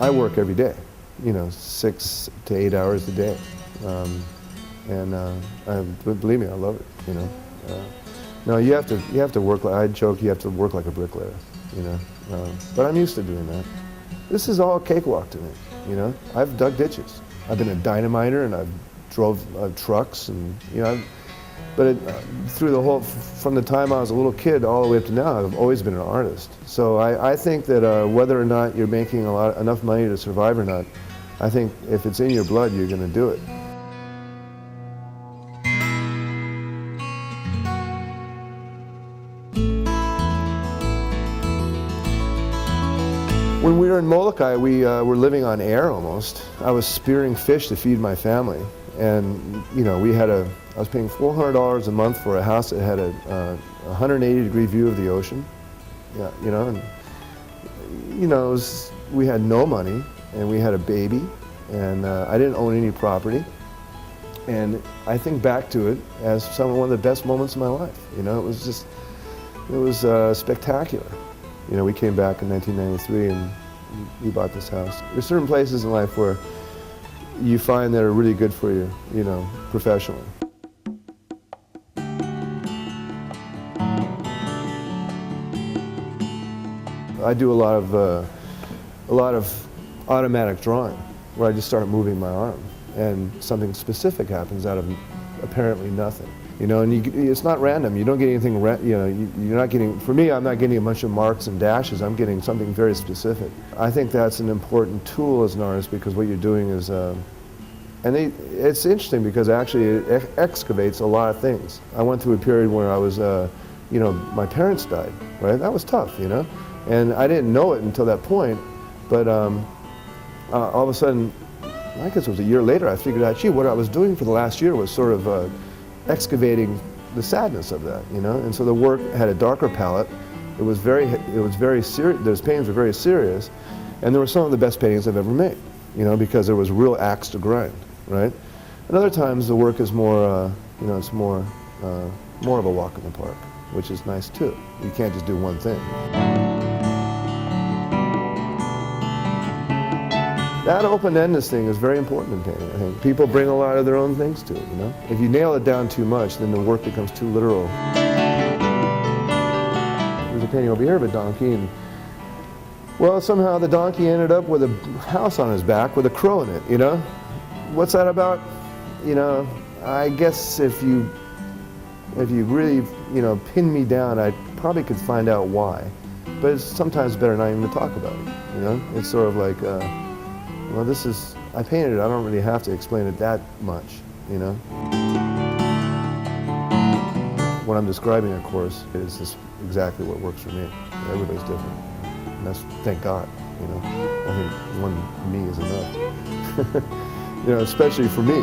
I work every day, 6 to 8 hours a day. Believe me, I love it, No, you have to work, I joke, you have to work like a bricklayer, but I'm used to doing that. This is all a cakewalk to me, I've dug ditches. I've been a dynamiter and I've drove trucks and, from the time I was a little kid all the way up to now, I've always been an artist. So I think that whether or not you're making enough money to survive or not, I think if it's in your blood, you're going to do it. When we were in Molokai, we were living on air almost. I was spearing fish to feed my family. And, I was paying $400 a month for a house that had a 180-degree view of the ocean. Yeah, we had no money, and we had a baby, and I didn't own any property. And I think back to it as one of the best moments of my life. It was spectacular. We came back in 1993 and we bought this house. There's certain places in life where you find that are really good for you, professionally. I do a lot of automatic drawing, where I just start moving my arm, and something specific happens out of apparently nothing. And it's not random. You don't get anything. You're not getting. For me, I'm not getting a bunch of marks and dashes. I'm getting something very specific. I think that's an important tool as an artist, because what you're doing is, it's interesting because actually it excavates a lot of things. I went through a period where I was, my parents died. Right, that was tough. And I didn't know it until that point, but all of a sudden, I guess it was a year later, I figured out, gee, what I was doing for the last year was sort of excavating the sadness of that, And so the work had a darker palette. It was very serious. Those paintings were very serious, and they were some of the best paintings I've ever made, because there was real axe to grind, right? And other times the work is more, it's more of a walk in the park, which is nice too. You can't just do one thing. That open-endedness thing is very important in painting, I think. People bring a lot of their own things to it, If you nail it down too much, then the work becomes too literal. There's a painting over here of a donkey, and, well, somehow the donkey ended up with a house on his back with a crow in it, What's that about? I guess if you really, pin me down, I probably could find out why. But it's sometimes better not even to talk about it, It's sort of like, well, I painted it, I don't really have to explain it that much, What I'm describing, of course, is just exactly what works for me. Everybody's different. And that's, thank God, I think one me is enough. Especially for me.